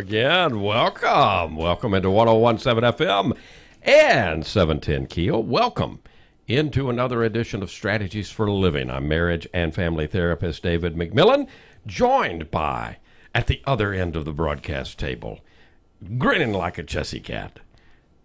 again. Welcome into 101.7 FM and 710 KEEL. Welcome into another edition of Strategies for Living. I'm marriage and family therapist David McMillan, joined by, at the other end of the broadcast table, grinning like a Chessy cat.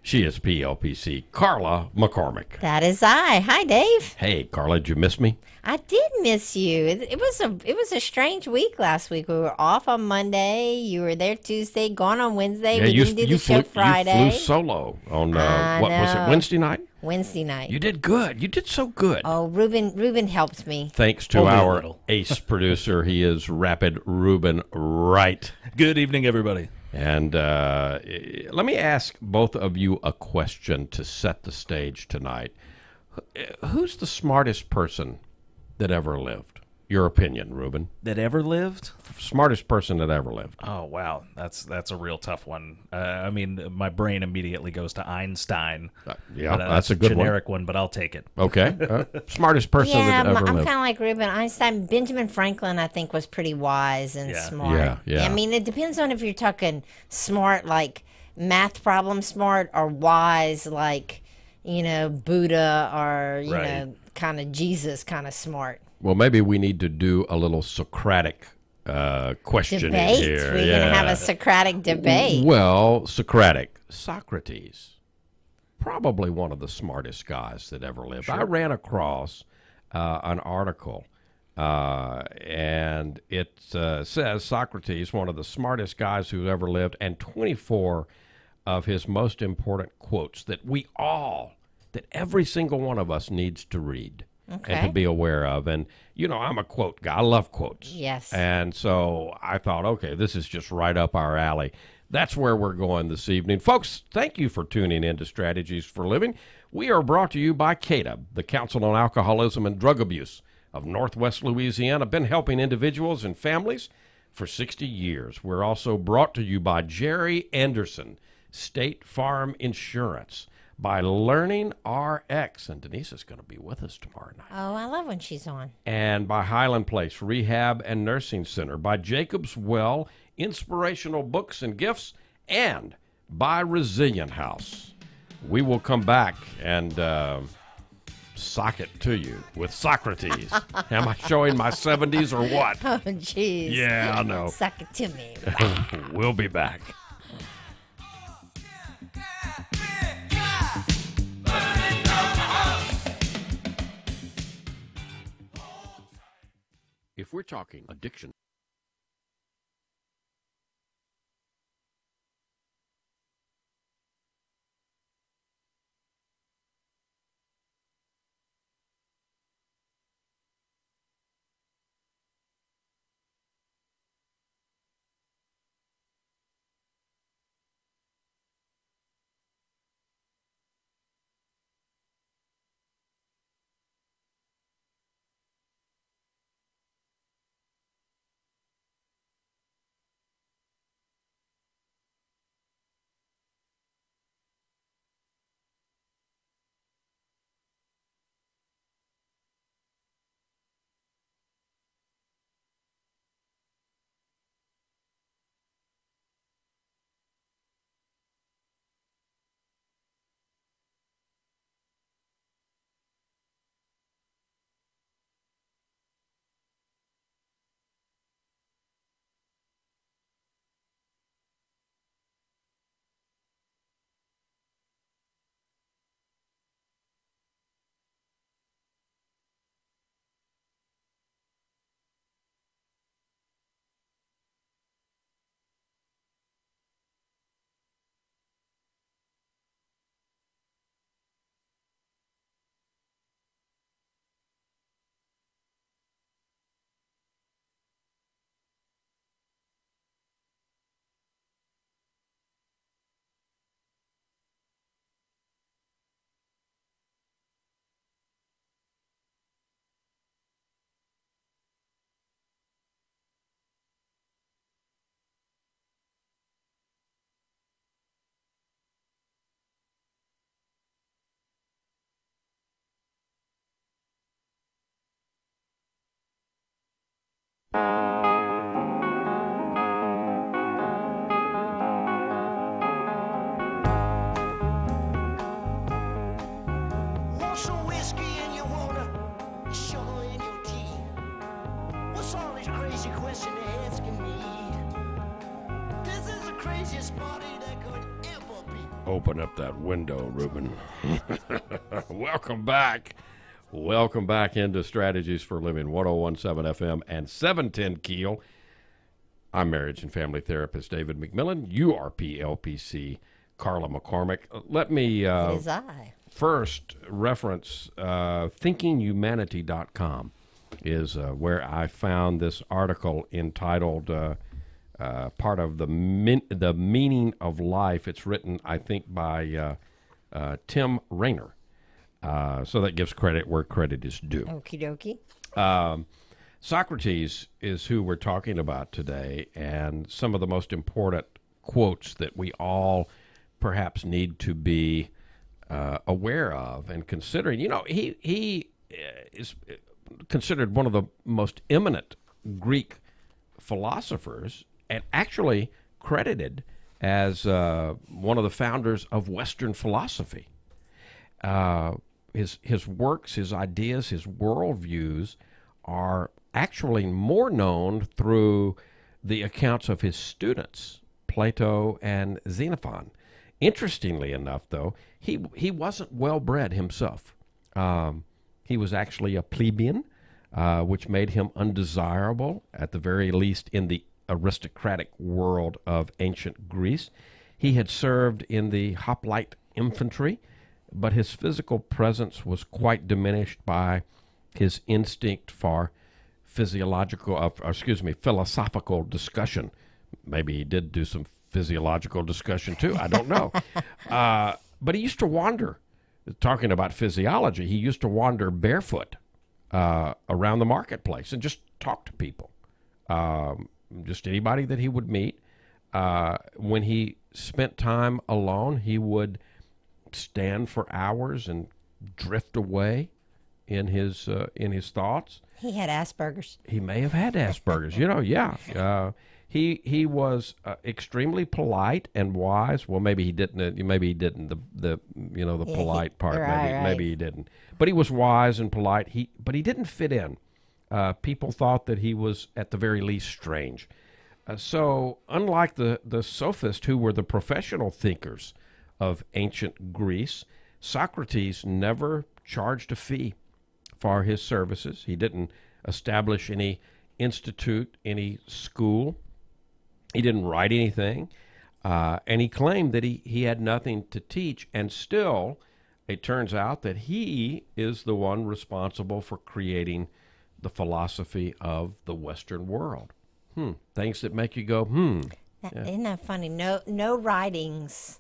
She is PLPC, Carla McCormick. That is I. Hi, Dave. Hey, Carla, did you miss me? I did miss you. It was a strange week last week. We were off on Monday. You were there Tuesday, gone on Wednesday. We didn't do the show Friday. You flew solo on, what was it, Wednesday night? Wednesday night. You did good. You did so good. Oh, Ruben helped me. Thanks to our ace producer. He is Rapid Ruben Wright. Good evening, everybody. And let me ask both of you a question to set the stage tonight. Who's the smartest person that ever lived? Your opinion, Ruben. That ever lived? Smartest person that ever lived. Oh, wow. That's a real tough one. I mean, my brain immediately goes to Einstein. That's a good generic one, but I'll take it. Okay. Smartest person that ever lived. I'm kind of like Ruben. Einstein. Benjamin Franklin, I think, was pretty wise and smart. Yeah. I mean, it depends on if you're talking smart, like math problem smart, or wise, like, Buddha, or, kind of Jesus kind of smart. Well, maybe we need to do a little Socratic questioning debate. here. We're going to have a Socratic debate. Well, Socrates, probably one of the smartest guys that ever lived. Sure. I ran across an article, and it says Socrates, one of the smartest guys who ever lived, and 24 of his most important quotes that every single one of us needs to read. Okay. And to be aware of. And, I'm a quote guy. I love quotes. Yes. And so I thought, okay, this is just right up our alley. That's where we're going this evening. Folks, thank you for tuning in to Strategies for Living. We are brought to you by CADA, the Council on Alcoholism and Drug Abuse of Northwest Louisiana. Been helping individuals and families for 60 years. We're also brought to you by Jerry Anderson, State Farm Insurance, by Learning RX, and Denise is going to be with us tomorrow night. Oh, I love when she's on. And by Highland Place Rehab and Nursing Center, by Jacob's Well, Inspirational Books and Gifts, and by Resilient House. We will come back and sock it to you with Socrates. Am I showing my 70s or what? Oh, jeez. Yeah, I know. Suck it to me. We'll be back. If we're talking addiction, Open up that window, Ruben. Welcome back. Welcome back into Strategies for Living, 1017 FM and 710 KEEL. I'm marriage and family therapist David McMillan, URPLPC Carla McCormick. Let me It is I. first reference thinkinghumanity.com is where I found this article entitled part of the meaning of life. It's written, I think, by Tim Rainer. So that gives credit where credit is due. Okie dokie. Socrates is who we're talking about today, and some of the most important quotes that we all perhaps need to be aware of and considering. You know, he is considered one of the most eminent Greek philosophers, and actually credited as one of the founders of Western philosophy. His works, his ideas, his worldviews are actually more known through the accounts of his students, Plato and Xenophon. Interestingly enough, though, he wasn't well-bred himself. He was actually a plebeian, which made him undesirable, at the very least in the aristocratic world of ancient Greece. He had served in the hoplite infantry, but his physical presence was quite diminished by his instinct for philosophical discussion. Maybe he did do some physiological discussion too. I don't know. But he used to wander. Talking about physiology, he used to wander barefoot around the marketplace and just talk to people. Just anybody that he would meet. When he spent time alone, he would stand for hours and drift away in his thoughts. He had Asperger's. He may have had Asperger's. Yeah. He was extremely polite and wise. Well, maybe he didn't. Maybe he didn't. The polite part. Right. Maybe he didn't. But he was wise and polite. But he didn't fit in. People thought that he was at the very least strange. So unlike the sophists who were the professional thinkers of ancient Greece, Socrates never charged a fee for his services. He didn't establish any institute, any school. He didn't write anything. And he claimed that he had nothing to teach. And still, it turns out that he is the one responsible for creating the philosophy of the Western world. Things that make you go, Yeah. Isn't that funny? No writings.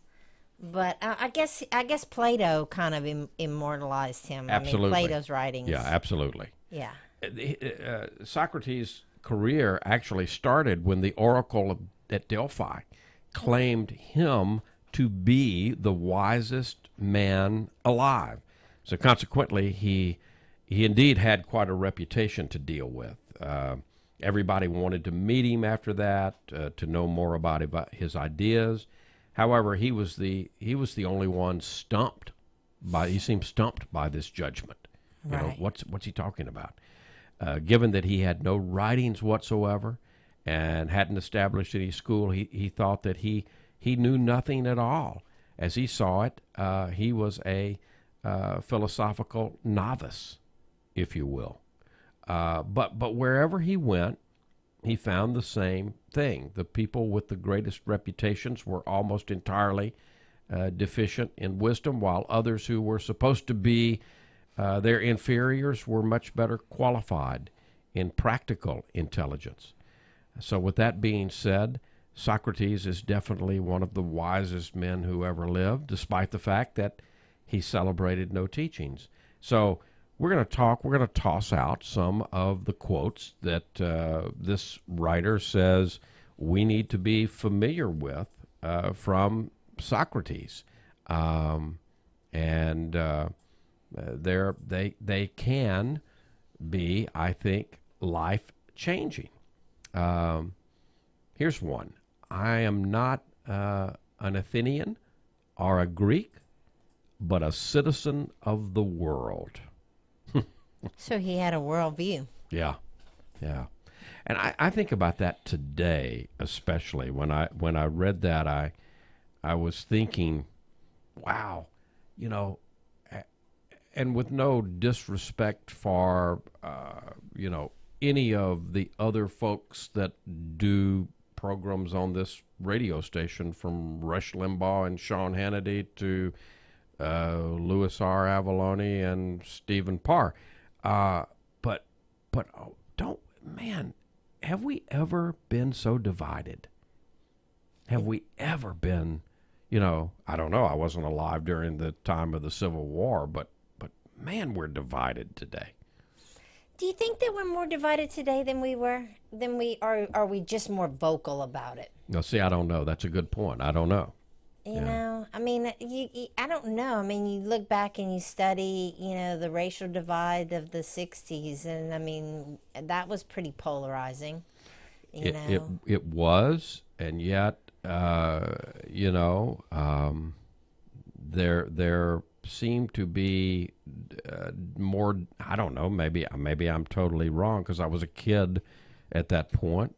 But I guess Plato kind of immortalized him. Absolutely. I mean, Plato's writings. Yeah, absolutely. Yeah. Socrates' career actually started when the oracle at Delphi claimed him to be the wisest man alive. So consequently, he indeed had quite a reputation to deal with. Everybody wanted to meet him after that, to know more about his ideas. However, he was the only one stumped by. He seemed stumped by this judgment. Right. You know, what's he talking about? Given that he had no writings whatsoever and hadn't established any school, he thought that he knew nothing at all. As he saw it, he was a philosophical novice, if you will. But wherever he went, he found the same thing. The people with the greatest reputations were almost entirely deficient in wisdom, while others who were supposed to be their inferiors were much better qualified in practical intelligence. So with that being said, Socrates is definitely one of the wisest men who ever lived, despite the fact that he celebrated no teachings. So we're going to toss out some of the quotes that this writer says we need to be familiar with from Socrates. They can be, I think, life-changing. Here's one. I am not an Athenian or a Greek, but a citizen of the world. So he had a worldview. Yeah. And I think about that today, especially when I read that. I was thinking, wow, you know, and with no disrespect for, any of the other folks that do programs on this radio station, from Rush Limbaugh and Sean Hannity to Louis R. Avalone and Stephen Parr. But don't, man, have we ever been so divided? Have we ever been, I don't know, I wasn't alive during the time of the Civil War, but man, we're divided today. Do you think that we're more divided today than we were? Are we just more vocal about it? No, see, I don't know. That's a good point. I don't know. You know, I mean, I don't know. I mean, you look back and you study, the racial divide of the 60s, and I mean, that was pretty polarizing, It was, and yet, there seemed to be more, I don't know, maybe I'm totally wrong because I was a kid at that point,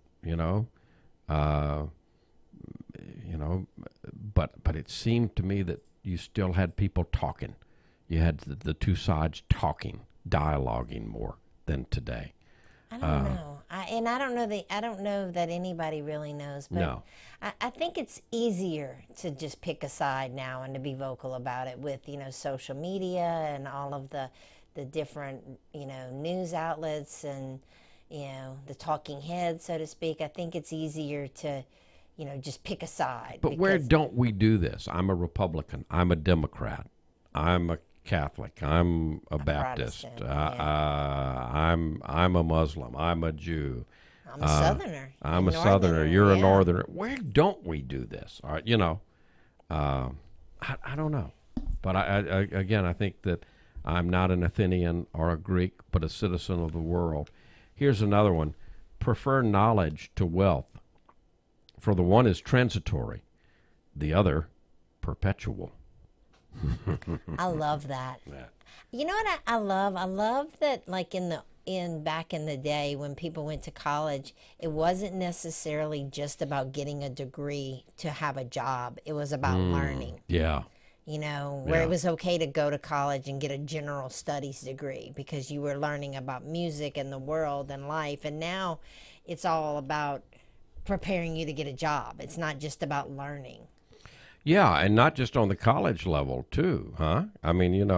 but it seemed to me that you still had people talking. You had the two sides talking, dialoguing more than today. I don't know. I don't know that anybody really knows, but No. I think it's easier to just pick a side now and to be vocal about it with, social media and all of the different, news outlets and, the talking heads, so to speak. I think it's easier to, just pick a side. But where don't we do this? I'm a Republican. I'm a Democrat. I'm a Catholic. I'm a Baptist. I'm a Muslim. I'm a Jew. I'm a Southerner. I'm a Southerner. You're a Northerner. Where don't we do this? All right, I don't know. But I think that I'm not an Athenian or a Greek, but a citizen of the world. Here's another one. Prefer knowledge to wealth. For the one is transitory, the other perpetual. I love that. You know what I love? I love that, like back in the day when people went to college, it wasn't necessarily just about getting a degree to have a job. It was about learning. Yeah. Where it was okay to go to college and get a general studies degree because you were learning about music and the world and life. And now it's all about preparing you to get a job. It's not just about learning. Yeah, and not just on the college level too, huh? I mean,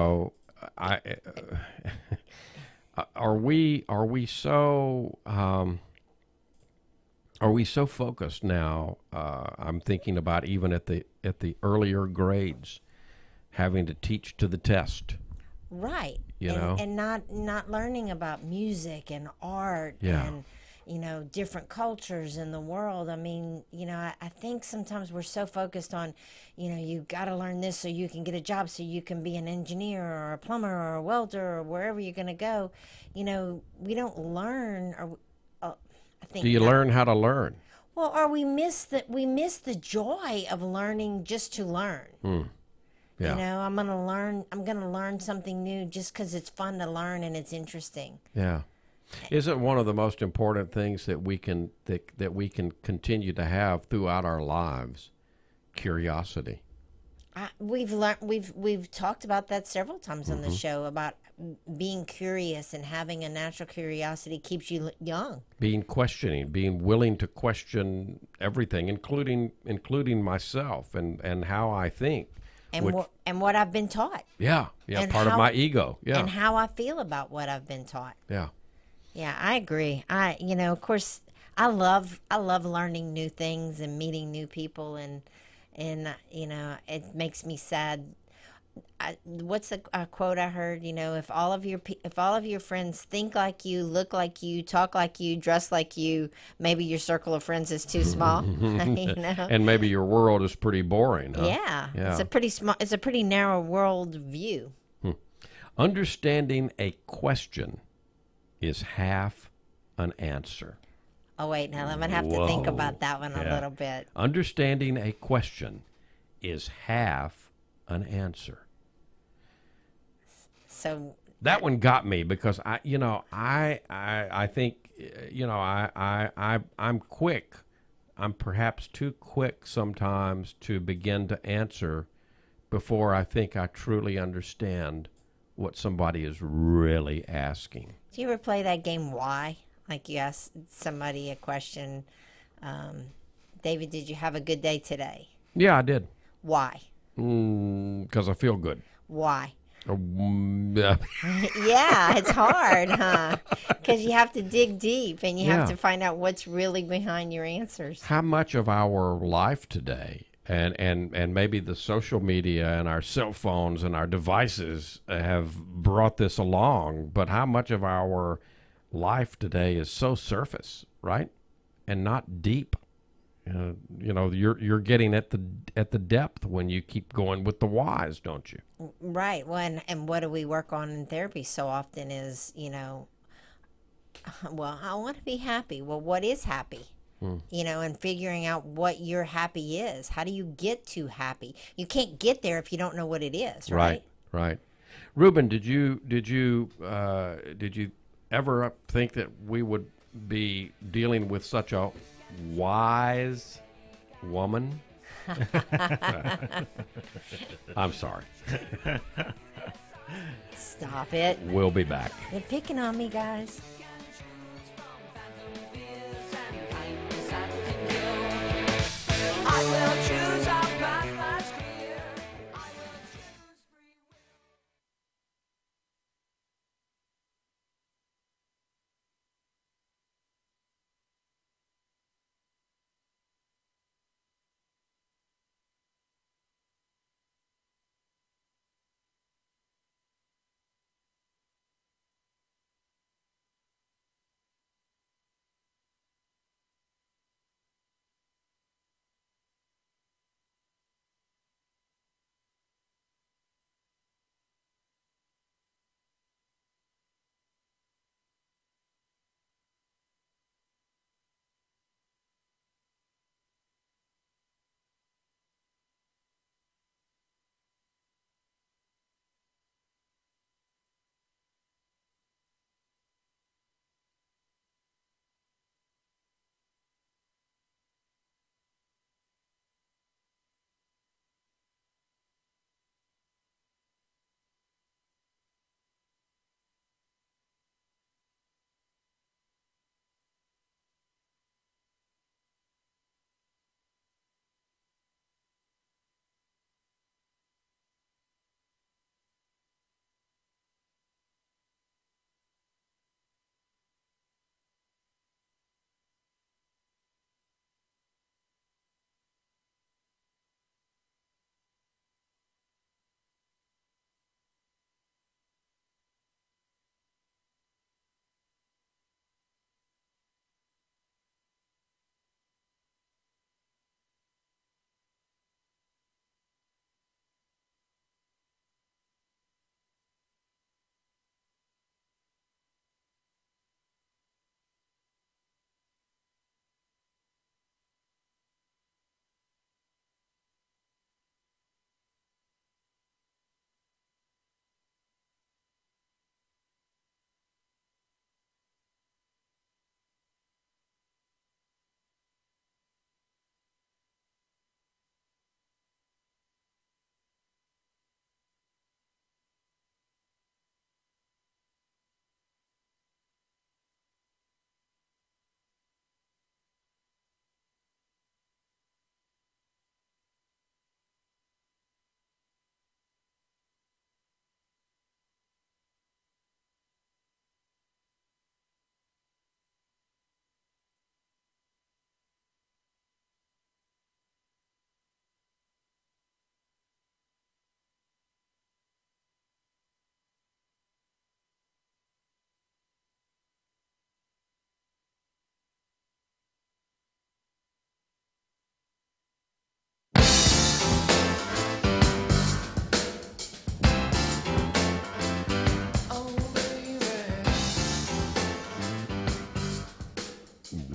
are we so focused now? I'm thinking about even at the earlier grades, having to teach to the test. Right. And not learning about music and art and different cultures in the world. I mean, I think sometimes we're so focused on, you got to learn this so you can get a job, so you can be an engineer or a plumber or a welder or wherever you're going to go. We don't learn, or I think. Do you learn how to learn? Well, or we miss the joy of learning just to learn. Yeah. I'm going to learn something new just because it's fun to learn and it's interesting. Yeah. Isn't one of the most important things that we can continue to have throughout our lives curiosity? We've talked about that several times on the show about being curious, and having a natural curiosity keeps you young. Being willing to question everything, including myself and how I think. And what I've been taught. Yeah, and part of my ego. Yeah. And how I feel about what I've been taught. Yeah. Yeah, I agree. Of course, I love learning new things and meeting new people, and it makes me sad. What's a quote I heard? If all of your friends think like you, look like you, talk like you, dress like you, maybe your circle of friends is too small. And maybe your world is pretty boring. Huh? Yeah. It's a pretty narrow world view. Understanding a question is half an answer. Oh, wait, now I'm going to have to think about that one a little bit. Understanding a question is half an answer. So that one got me because I think, I'm quick. I'm perhaps too quick sometimes to begin to answer before I think I truly understand what somebody is really asking. Do you ever play that game, Why? Like you ask somebody a question, David, did you have a good day today? Yeah, I did. Why? Because I feel good. Why? Yeah. Yeah, it's hard, huh? Because you have to dig deep and you Yeah. have to find out what's really behind your answers. How much of our life today, and maybe the social media and our cell phones and our devices have brought this along, but how much of our life today is so surface, right, and not deep? You're getting at the depth when you keep going with the whys, don't you? Right. Well, and what do we work on in therapy so often is, well, I want to be happy. Well, what is happy? And figuring out what your happy is. How do you get to happy? You can't get there if you don't know what it is, right? Right. Ruben, did you ever think that we would be dealing with such a wise woman? I'm sorry. Stop it. We'll be back. They're picking on me, guys. I will choose our path that's clear. I will choose free will.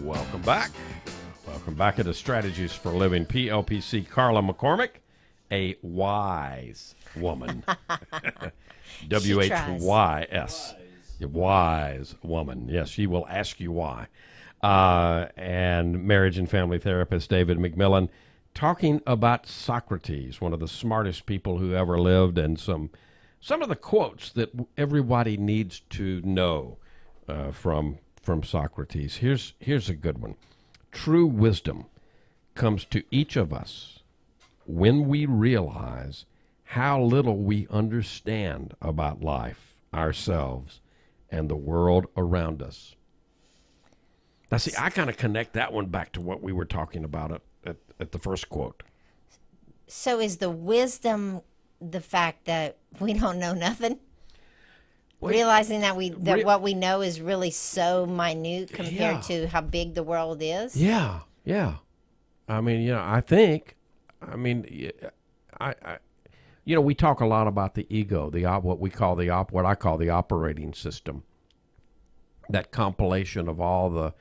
Welcome back. Welcome back to Strategies for Living. PLPC Carla McCormick, a wise woman. WHYS. Wise woman. Yes, she will ask you why. And marriage and family therapist David McMillan talking about Socrates, one of the smartest people who ever lived, and some of the quotes that everybody needs to know from Socrates. Here's a good one. True wisdom comes to each of us when we realize how little we understand about life, ourselves, and the world around us. Now, see, I kind of connect that one back to what we were talking about at the first quote. So is the wisdom the fact that we don't know nothing? Well, Realizing that what we know is really so minute compared Yeah. to how big the world is? Yeah, yeah. I mean, I think, we talk a lot about the ego, what I call the operating system. That compilation of all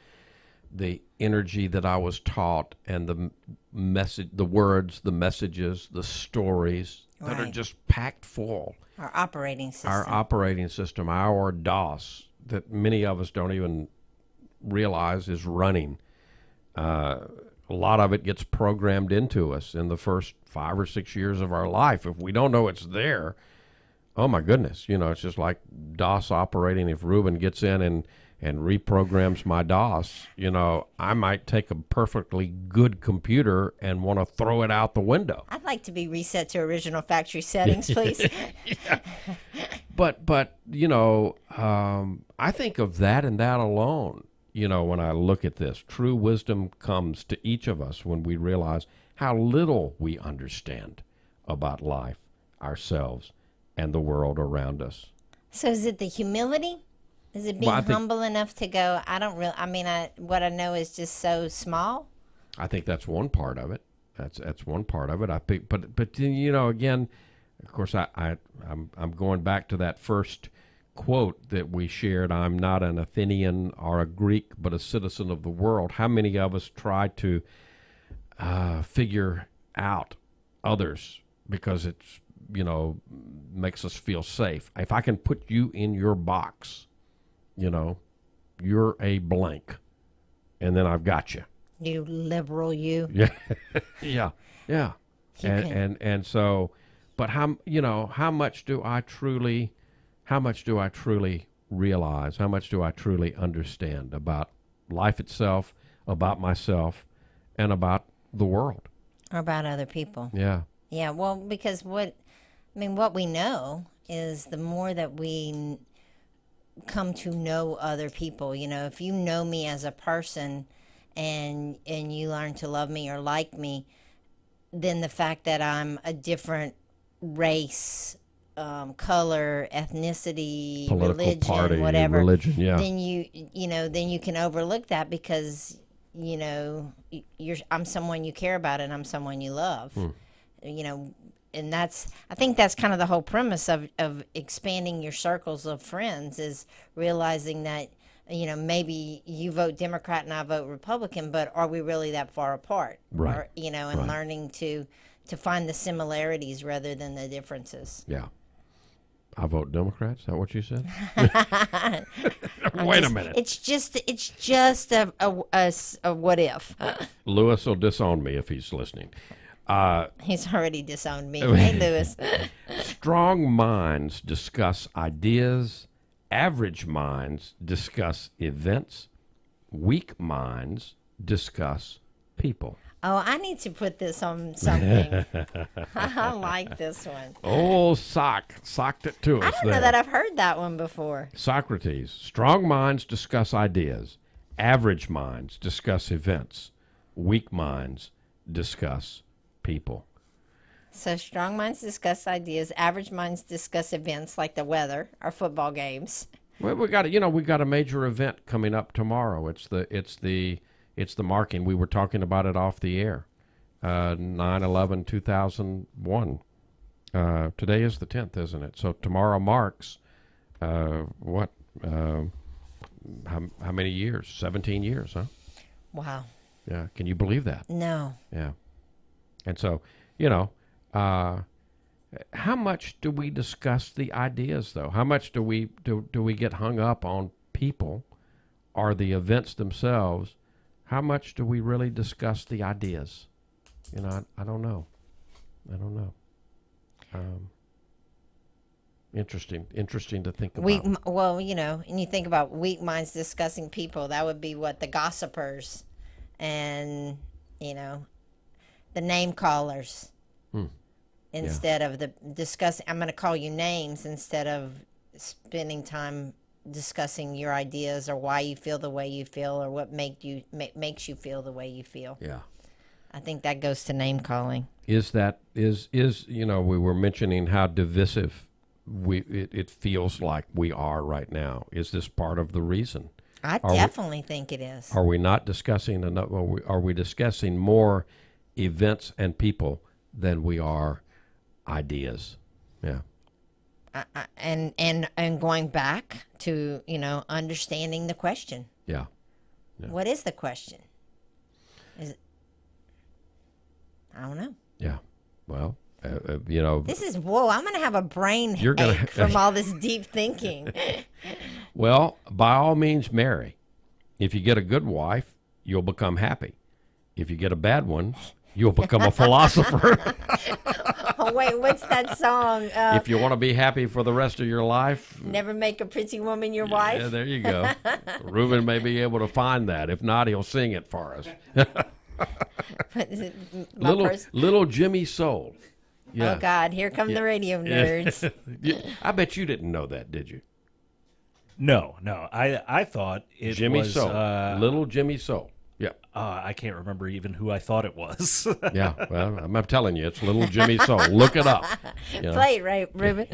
the energy that I was taught, and the words, the messages, the stories that are Right. just packed full. Our operating system. Our operating system, our DOS, that many of us don't even realize is running. A lot of it gets programmed into us in the first 5 or 6 years of our life. If we don't know it's there, oh my goodness, it's just like DOS operating. If Ruben gets in and reprograms my DOS, I might take a perfectly good computer and want to throw it out the window. I'd like to be reset to original factory settings, please. But I think of that and that alone, when I look at this. True wisdom comes to each of us when we realize how little we understand about life, ourselves, and the world around us. So is it the humility? Is it being Well, I think- humble enough to go, what I know is just so small? I think that's one part of it. That's one part of it. I think, but again, of course, I'm going back to that first quote that we shared. I'm not an Athenian or a Greek, but a citizen of the world. How many of us try to figure out others because it's makes us feel safe? If I can put you in your box, you're a blank, and then I've got you. You liberal, you. Yeah, yeah, yeah. You can- And so, but how much do I truly realize? How much do I truly understand about life itself, about myself, and about the world? Or about other people. Yeah, Yeah, well, because what we know is the more that we come to know other people. If you know me as a person and you learn to love me or like me, then the fact that I'm a different race, color, ethnicity, political religion, party, whatever, religion. Yeah, then you can overlook that because I'm someone you care about and I'm someone you love. And I think that's kind of the whole premise of expanding your circles of friends, is realizing that maybe you vote Democrat and I vote Republican, but are we really that far apart? Right. Or, and Right. learning to find the similarities rather than the differences. yeah. I vote Democrat. Is that what you said? Wait a minute. It's just a what if. Lewis will disown me if he's listening. He's already disowned me. Hey, Lewis. Strong minds discuss ideas. Average minds discuss events. Weak minds discuss people. Oh, I need to put this on something. I like this one. Oh, socked it to us I don't there. know that I've heard that one before. Socrates. Strong minds discuss ideas. Average minds discuss events. Weak minds discuss people. So strong minds discuss ideas. Average minds discuss events like the weather or football games. Well, we got a major event coming up tomorrow. It's the marking. We were talking about it off the air. 9/11/2001. Today is the 10th, isn't it? So tomorrow marks what? How many years? 17 years, huh? Wow. Yeah. Can you believe that? No. Yeah. And so, how much do we discuss the ideas, though? How much do we get hung up on people or the events themselves? How much do we really discuss the ideas? You know, I don't know. I don't know. Interesting to think about. Well, you know, and you think about weak minds discussing people. That would be what the gossipers, and you know, the name callers. Instead of the discussing, I'm going to call you names instead of spending time discussing your ideas or why you feel the way you feel or what makes you feel the way you feel. Yeah. I think that goes to name calling. Is you know, we were mentioning how divisive it feels like we are right now. Is this part of the reason? I definitely think it is. Are we not discussing enough? Are we discussing more events and people than we are ideas? Yeah. And going back to, you know, understanding the question. Yeah. What is the question? I don't know. Yeah. Well, you know. This is, whoa, I'm going to have a brain You're gonna- ache from all this deep thinking. Well, by all means, marry. If you get a good wife, you'll become happy. If you get a bad one, you'll become a philosopher. Oh, wait, what's that song? If you want to be happy for the rest of your life, Never make a pretty woman your yeah, wife. there you go. Reuben may be able to find that. If not, he'll sing it for us. Little Jimmy Soul. Yeah. Oh, God, here come the radio nerds. I bet you didn't know that, did you? No. I thought it Jimmy was Soul. Little Jimmy Soul. Yeah. I can't remember even who I thought it was. Yeah. Well, I'm telling you, it's Little Jimmy Soul. Look it up. You know? Play it right, Reuben.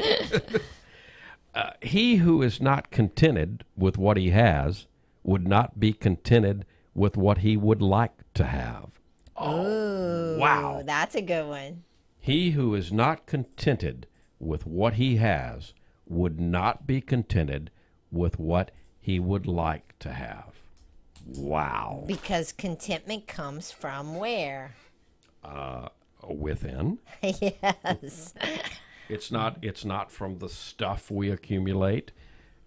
He who is not contented with what he has would not be contented with what he would like to have. Ooh, wow. That's a good one. He who is not contented with what he has would not be contented with what he would like to have. Wow. Because contentment comes from where? Within. Yes. It's not from the stuff we accumulate.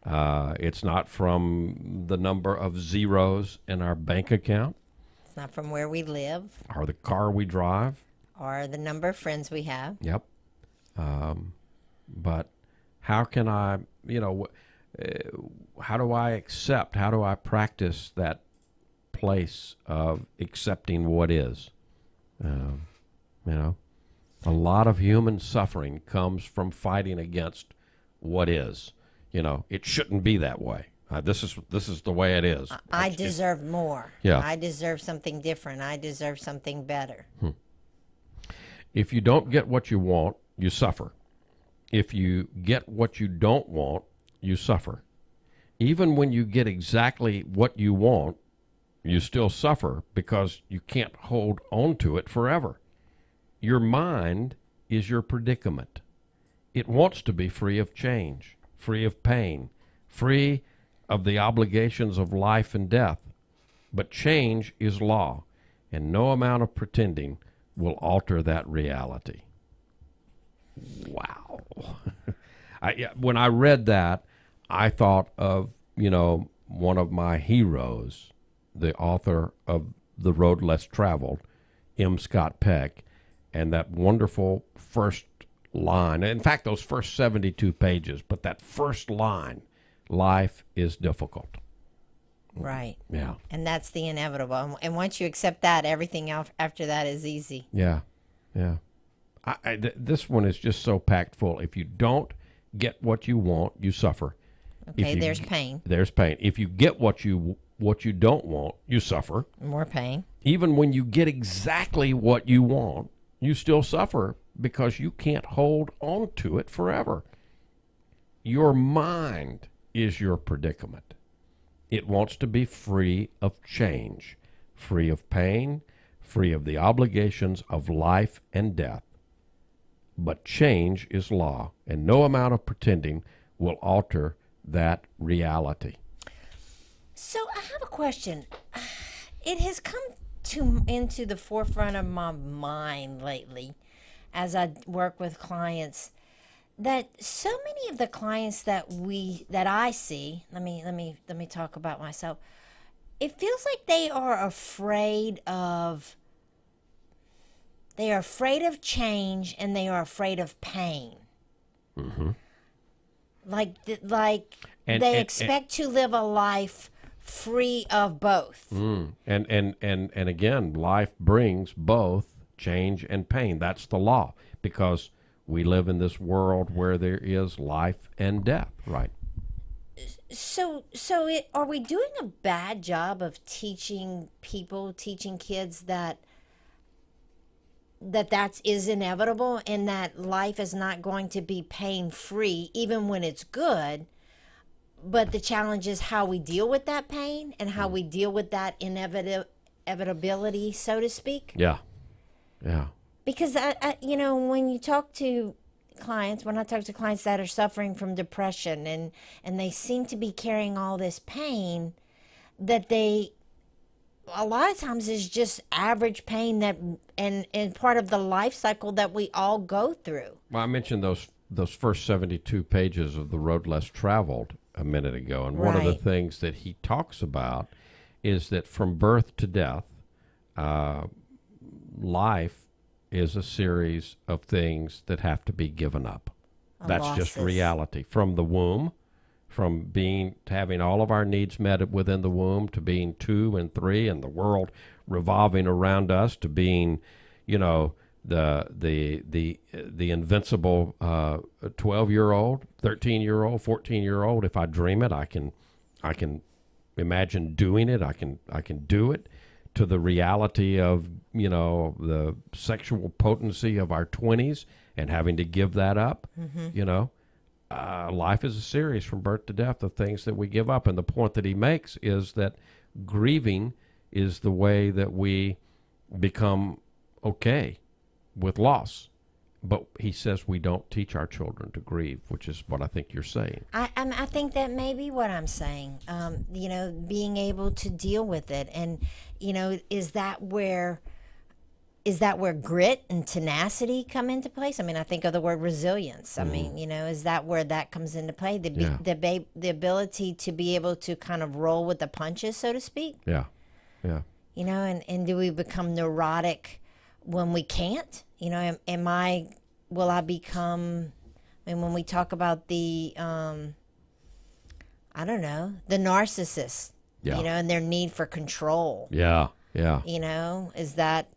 It's not from the number of zeros in our bank account. It's not from where we live Or the car we drive. or the number of friends we have. Yep. But how can I, how do I accept, how do I practice that place of accepting what is? A lot of human suffering comes from fighting against what is. It shouldn't be that way. This is the way it is. I deserve more. Yeah. I deserve something different. I deserve something better. If you don't get what you want, you suffer. If you get what you don't want, you suffer. Even when you get exactly what you want, you still suffer because you can't hold on to it forever. Your mind is your predicament. It wants to be free of change, free of pain, free of the obligations of life and death. But change is law, and no amount of pretending will alter that reality. Wow. When I read that, I thought of, one of my heroes, the author of The Road Less Traveled, M. Scott Peck, and that wonderful first line. In fact, those first 72 pages, but that first line, life is difficult. Right. Yeah. And that's the inevitable. And once you accept that, everything else after that is easy. Yeah. Yeah. This one is just so packed full. If you don't get what you want, you suffer. Okay, there's pain. There's pain. If you get what you don't want, you suffer. More pain. Even when you get exactly what you want, you still suffer because you can't hold on to it forever. Your mind is your predicament. It wants to be free of change, free of pain, free of the obligations of life and death. But change is law, and no amount of pretending will alter that reality. So I have a question. It has come into the forefront of my mind lately as I work with clients that so many of the clients that I see, let me talk about myself. It feels like they are afraid of They are afraid of change and they are afraid of pain. Like And- they and- expect to live a life free of both. And again, life brings both change and pain. That's the law, because we live in this world where there is life and death, right? Are we doing a bad job of teaching kids that that is inevitable and that life is not going to be pain free even when it's good? But the challenge is how we deal with that pain and how we deal with that inevitability, so to speak. Yeah. Yeah. Because when you talk to clients, when I talk to clients that are suffering from depression and they seem to be carrying all this pain, that they a lot of times is just average pain that and part of the life cycle that we all go through. Well, I mentioned those first 72 pages of The Road Less Traveled a minute ago, and one of the Right. things that he talks about is that from birth to death, life is a series of things that have to be given up. That's just Losses. reality. From the womb, from having all of our needs met within the womb, to being 2 and 3 and the world revolving around us, to being, the invincible 12-year-old, 13-year-old, 14-year-old. If I dream it, I can imagine doing it. I can do it. To the reality of the sexual potency of our 20s and having to give that up. Life is a series from birth to death of things that we give up. And the point that he makes is that grieving is the way that we become okay with loss. But he says we don't teach our children to grieve, which is what I think you're saying. I think that may be what I'm saying. Being able to deal with it, and is that where grit and tenacity come into place? I mean, I think of the word resilience. I mean, is that where that comes into play? The ability to be able to kind of roll with the punches, so to speak. Yeah, yeah. And do we become neurotic when we can't? Will I become, I mean, when we talk about the, I don't know, the narcissist, Yeah. and their need for control, Yeah, yeah. is that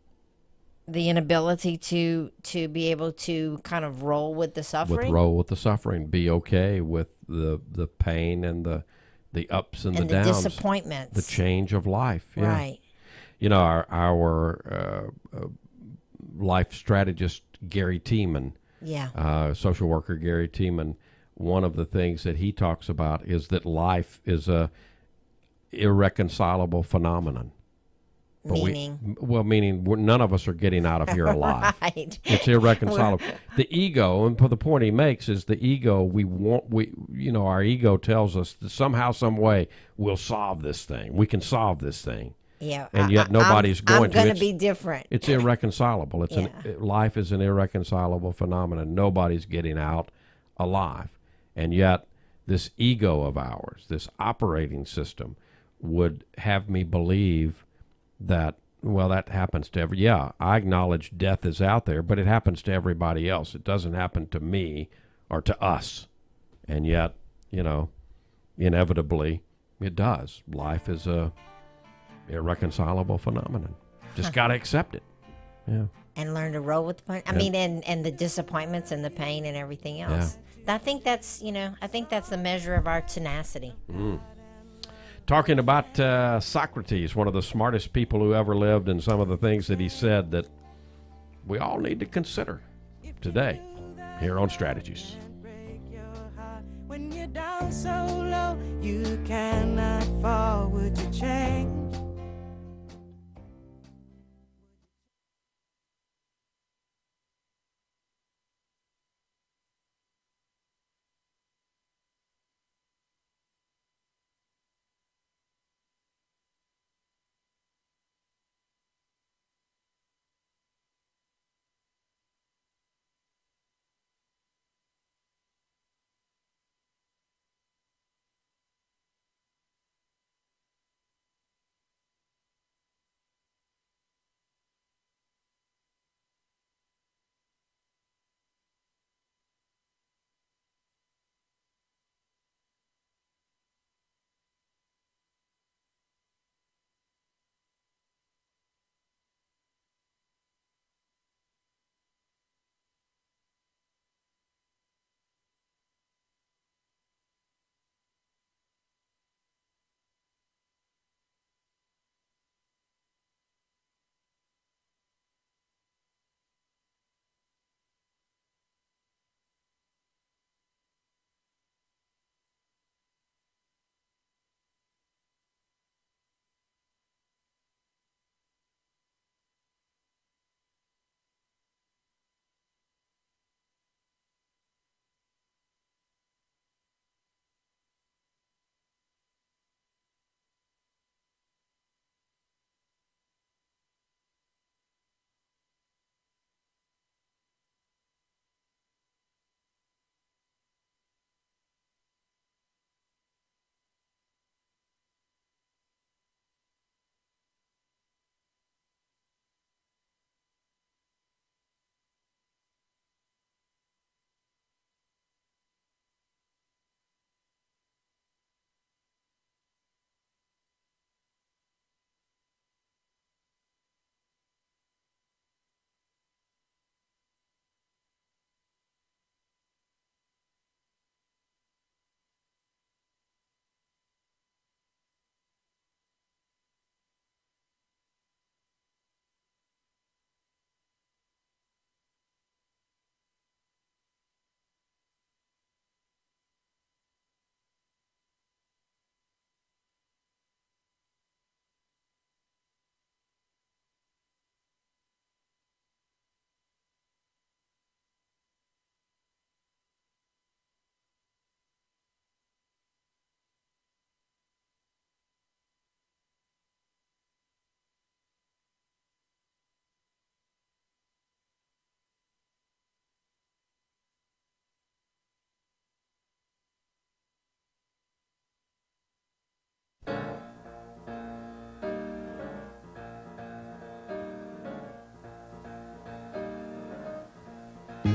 the inability to be able to kind of roll with the suffering? Roll with the suffering, be okay with the pain and the ups and, And the the downs, disappointments. the change of life. Yeah. Right. Our life strategist Gary Tiemann, Yeah. social worker Gary Tiemann, one of the things that he talks about is that life is a irreconcilable phenomenon. Meaning? Meaning none of us are getting out of here alive. Right. It's irreconcilable. The ego, and the point he makes is the ego. Our ego tells us that somehow, some way, we'll solve this thing. We can solve this thing. Yeah. And yet nobody's going I'm to. going to It's- be different. It's irreconcilable. Yeah. Life is an irreconcilable phenomenon. Nobody's getting out alive. And yet this ego of ours, this operating system, would have me believe that, well, that happens to I acknowledge death is out there, but it happens to everybody else. It doesn't happen to me or to us. And yet, inevitably it does. Life is a irreconcilable phenomenon. Just got to accept it. Yeah. And learn to roll with the punch. I mean, and the disappointments and the pain and everything else. I think that's the measure of our tenacity. Talking about Socrates, one of the smartest people who ever lived, and some of the things that he said that we all need to consider today here on Strategies. Break your heart when you're down so low, you cannot fall. Would you change?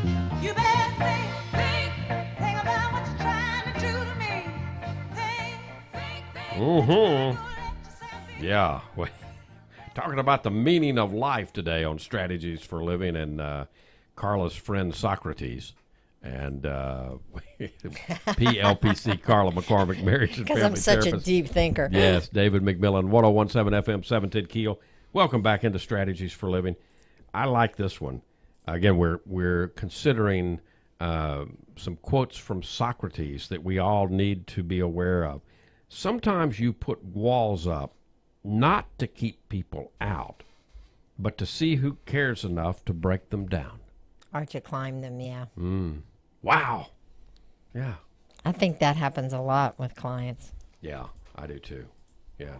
You better think about what you're trying to do to me. Think. Mm-hmm. Don't let yourself be Yeah. Talking about the meaning of life today on Strategies for Living, and Carla's friend Socrates, and PLPC Carla McCormick, marriage and Because family I'm such a therapist. deep thinker. Yes, David McMillan, 1017 FM, 710 Keel. Welcome back into Strategies for Living. I like this one. Again, we're considering some quotes from Socrates that we all need to be aware of. Sometimes you put walls up not to keep people out, but to see who cares enough to break them down. Or to climb them, yeah. Wow. Yeah. I think that happens a lot with clients. Yeah, I do too. Yeah,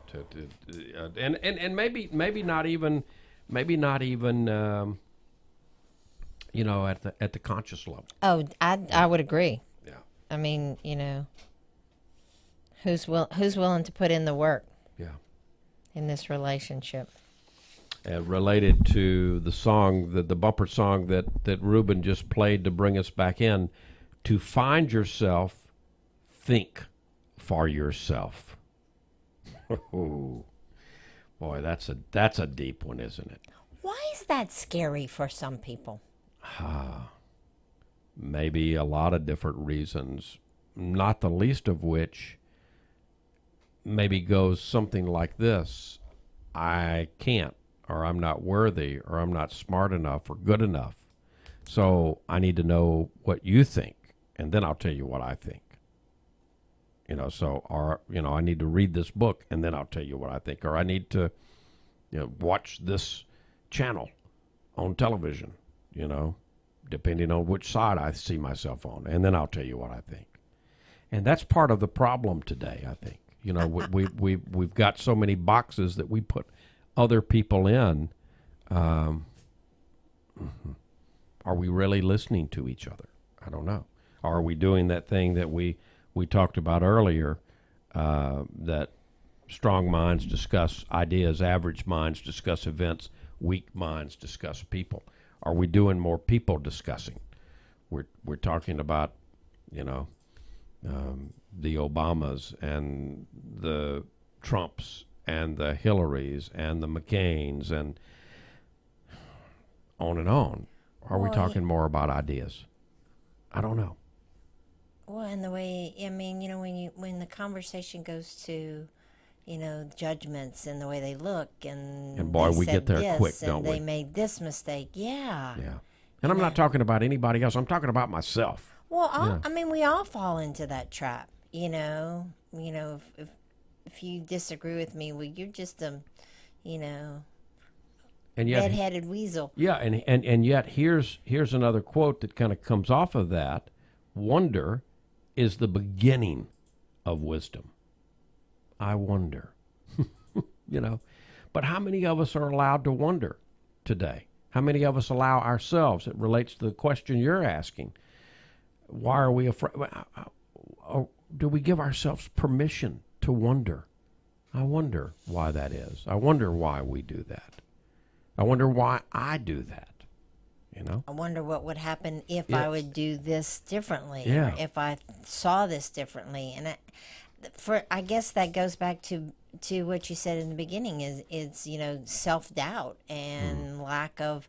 and maybe not even at the conscious level. Oh, I would agree. Yeah. I mean, who's willing to put in the work Yeah. in this relationship? Related to the song, the bumper song that Ruben just played to bring us back in, to find yourself, think for yourself. Oh, boy, that's a deep one, isn't it? Why is that scary for some people? Maybe a lot of different reasons, not the least of which maybe goes something like this: I can't, or I'm not worthy, or I'm not smart enough or good enough. So I need to know what you think, and then I'll tell you what I think. I need to read this book, and then I'll tell you what I think. Or I need to, watch this channel on television, depending on which side I see myself on, and then I'll tell you what I think. And that's part of the problem today, I think. We've got so many boxes that we put other people in. Are we really listening to each other? I don't know. Are we doing that thing that we talked about earlier, that strong minds discuss ideas, average minds discuss events, weak minds discuss people? Are we doing more people discussing? We're talking about, the Obamas and the Trumps and the Hillarys and the McCains and on and on. Are we talking more about ideas? I don't know. Well, and the way, when the conversation goes to, judgments and the way they look, and boy, they we said get there this, quick, and don't we? they made this mistake. Yeah. Yeah. And I'm not talking about anybody else. I'm talking about myself. Well, we all fall into that trap. If you disagree with me, well, you're just a, And yet, red-headed weasel. yeah, and yet here's another quote that kind of comes off of that. Wonder is the beginning of wisdom. I wonder. But how many of us are allowed to wonder today? How many of us allow ourselves? It relates to the question you're asking. Why are we afraid? Do we give ourselves permission to wonder? I wonder why that is. I wonder why we do that. I wonder why I do that. I wonder what would happen if Yeah. I would do this differently, Yeah. or if I saw this differently. And I guess that goes back to what you said in the beginning, is it's self-doubt and lack of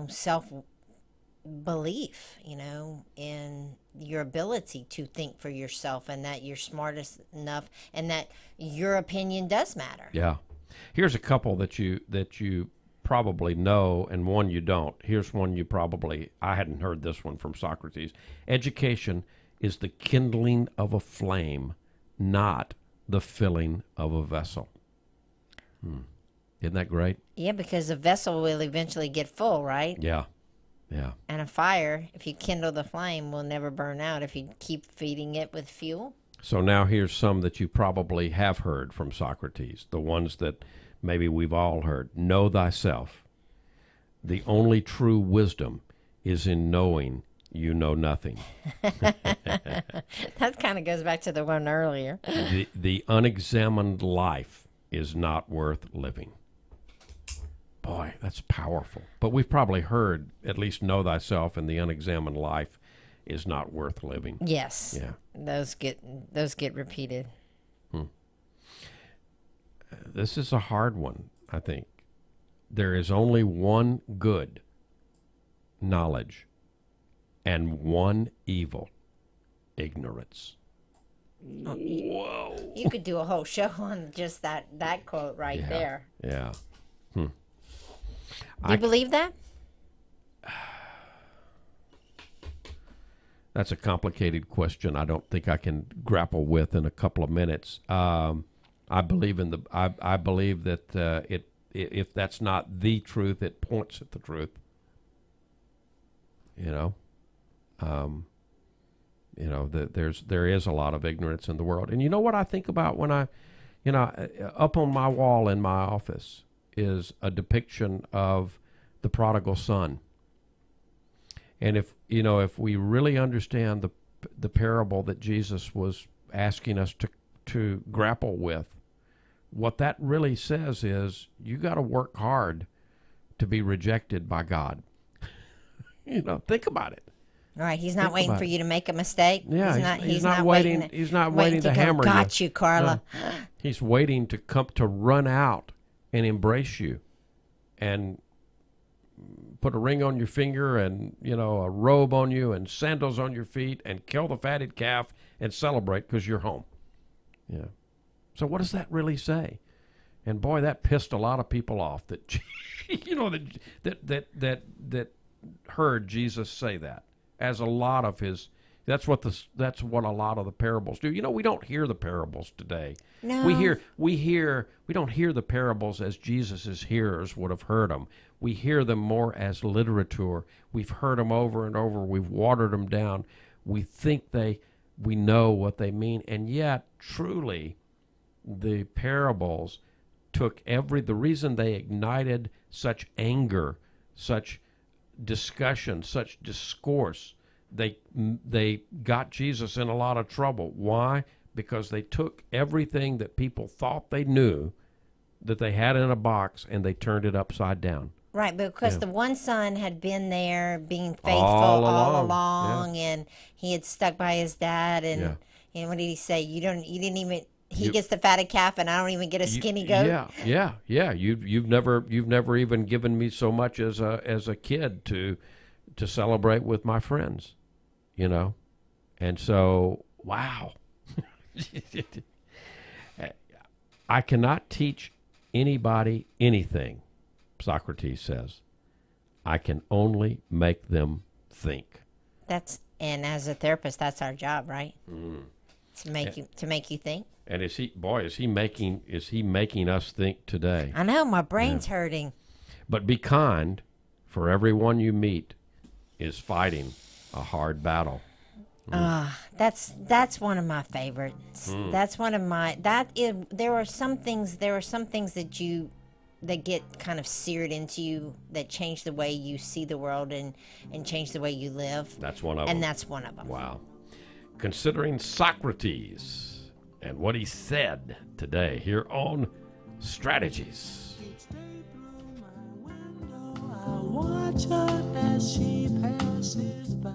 self-belief, in your ability to think for yourself, and that you're smart enough, and that your opinion does matter. Yeah. Here's a couple that you probably know, and one you don't. Here's one I hadn't heard this one from Socrates. Education is the kindling of a flame, not the filling of a vessel. Isn't that great? Yeah, because the vessel will eventually get full, right? Yeah. Yeah. And a fire, if you kindle the flame, will never burn out if you keep feeding it with fuel. So now here's some that you probably have heard from Socrates, the ones that maybe we've all heard. Know thyself. The only true wisdom is in knowing you know nothing. That kind of goes back to the one earlier. The unexamined life is not worth living. Boy, that's powerful. But we've probably heard, at least know thyself and the unexamined life is not worth living. Yes. Yeah. Those get repeated. This is a hard one, I think. There is only one good, knowledge, and one evil, ignorance. Whoa. You could do a whole show on just that quote right Yeah. there. Yeah. Do you believe that? That's a complicated question. I don't think I can grapple with in a couple of minutes. I believe in the. I believe that if that's not the truth, it points at the truth. There is a lot of ignorance in the world, and you know what I think about when up on my wall in my office is a depiction of the prodigal son. And if we really understand the parable that Jesus was asking us to grapple with, what that really says is you got to work hard to be rejected by God. Think about it. All right, he's not Think waiting about for it. you to make a mistake. Yeah, he's not waiting. He's not waiting to go, hammer you. Got you, Carla. No. He's waiting to come to run out and embrace you, and put a ring on your finger, and a robe on you, and sandals on your feet, and kill the fatted calf and celebrate because you're home. Yeah. So what does that really say? And boy, that pissed a lot of people off. That that heard Jesus say that. As a lot of his, that's what a lot of the parables do. We don't hear the parables today. No. We don't hear the parables as Jesus' hearers would have heard them. We hear them more as literature. We've heard them over and over. We've watered them down. We think we know what they mean, and yet truly, the parables took the reason they ignited such anger, such discussion, such discourse. They got Jesus in a lot of trouble. Why? Because they took everything that people thought they knew, that they had in a box, and they turned it upside down. Right, because the one son had been there being faithful All along, yeah. and he had stuck by his dad, and what did he say? You didn't even. He gets the fatted calf, and I don't even get a skinny goat. Yeah. You've never even given me so much as a kid to celebrate with my friends, and so wow. I cannot teach anybody anything, Socrates says. I can only make them think. And as a therapist, that's our job, right? To make you think. And is he making us think today? I know, my brain's hurting. But be kind, for everyone you meet is fighting a hard battle. That's one of my favorites. That's one of my there are some things that get kind of seared into you, that change the way you see the world and change the way you live. That's one of them. And that's one of them. Wow. Considering Socrates and what he said today here on Strategies. Each day through my window, I watch her as she passes by.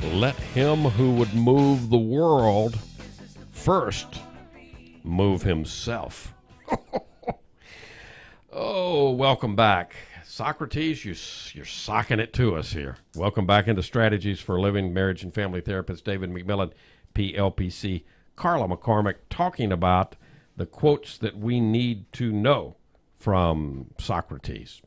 Let him who would move the world first move himself. Oh, welcome back. Socrates, you're socking it to us here. Welcome back into Strategies for Living. Marriage and family therapist David McMillan, PLPC. Carla McCormick talking about the quotes that we need to know from Socrates.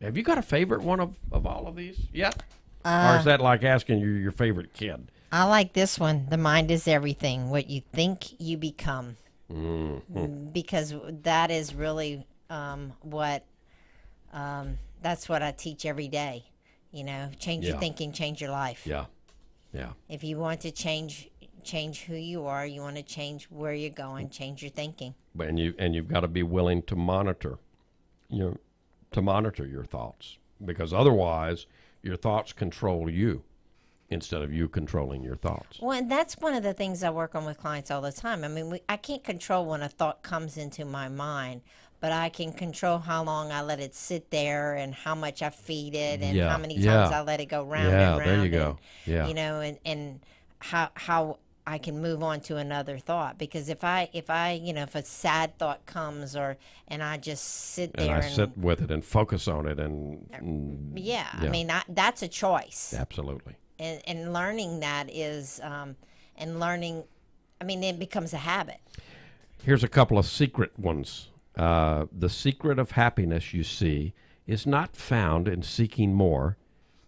Have you got a favorite one of all of these yet? Or is that like asking your favorite kid? I like this one. The mind is everything. What you think, you become. Because that is really that's what I teach every day. You know, change your thinking, change your life. Yeah. If you want to change who you are, you want to change where you're going, change your thinking. And you've got to be willing to monitor your thoughts, because otherwise your thoughts control you instead of you controlling your thoughts. Well, and that's one of the things I work on with clients all the time. I mean, I can't control when a thought comes into my mind, but I can control how long I let it sit there and how much I feed it and how many times I let it go round and round. There you go. You know, and how I can move on to another thought. Because if a sad thought comes and I just sit there and sit with it and focus on it and I mean, that's a choice. Absolutely. And learning that is, it becomes a habit. Here's a couple of secret ones. The secret of happiness, you see, is not found in seeking more,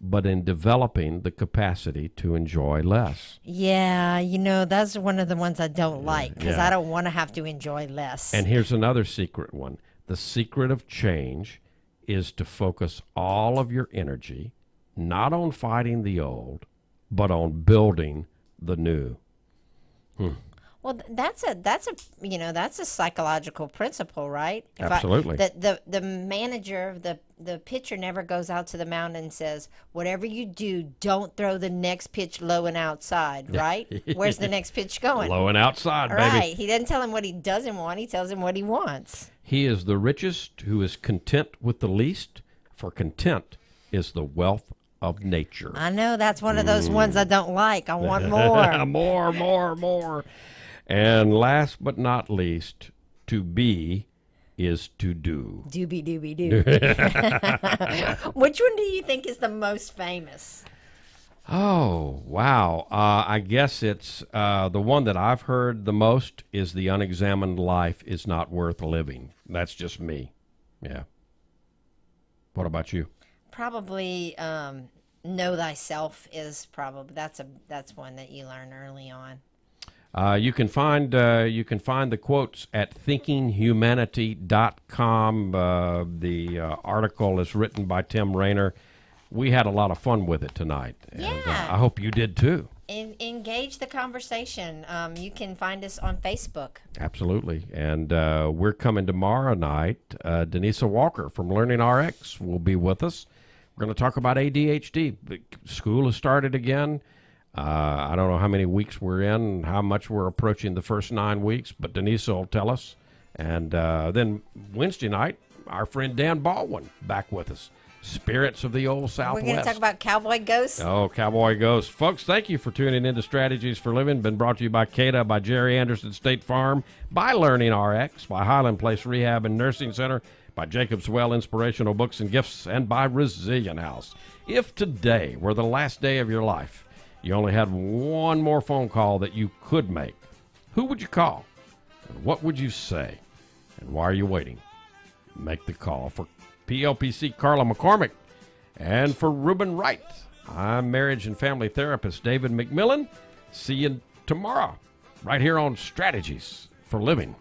but in developing the capacity to enjoy less. Yeah, that's one of the ones I don't like, because I don't want to have to enjoy less. And here's another secret one. The secret of change is to focus all of your energy not on fighting the old, but on building the new. Well, that's a psychological principle, right? Absolutely. The manager, the pitcher never goes out to the mound and says, whatever you do, don't throw the next pitch low and outside, right? Where's the next pitch going? Low and outside, baby. Right. He doesn't tell him what he doesn't want. He tells him what he wants. He is the richest who is content with the least, for content is the wealth of nature. I know, that's one of those ones I don't like. I want more. more. And last but not least, to be is to do. Doobie doobie doo. Which one do you think is the most famous? Oh, wow. I guess it's the one that I've heard the most is the unexamined life is not worth living. That's just me. Yeah. What about you? Probably know thyself is probably that's one that you learn early on. You can find the quotes at thinkinghumanity.com. The article is written by Tim Rayner. We had a lot of fun with it tonight, and I hope you did too. Engage the conversation. You can find us on Facebook. Absolutely, and we're coming tomorrow night. Denisa Walker from Learning RX will be with us. We're going to talk about ADHD. School has started again. I don't know how many weeks we're in and how much we're approaching the first 9 weeks, but Denise will tell us. And then Wednesday night, our friend Dan Baldwin back with us. Spirits of the Old Southwest. We're going to talk about cowboy ghosts. Oh, cowboy ghosts. Folks, thank you for tuning into Strategies for Living. Been brought to you by CADA, by Jerry Anderson State Farm, by Learning RX, by Highland Place Rehab and Nursing Center, by Jacob's Well Inspirational Books and Gifts, and by Resilient House. If today were the last day of your life, you only had one more phone call that you could make, who would you call? And what would you say? And why are you waiting? Make the call. For PLPC Carla McCormick and for Reuben Wright, I'm marriage and family therapist David McMillan. See you tomorrow right here on Strategies for Living.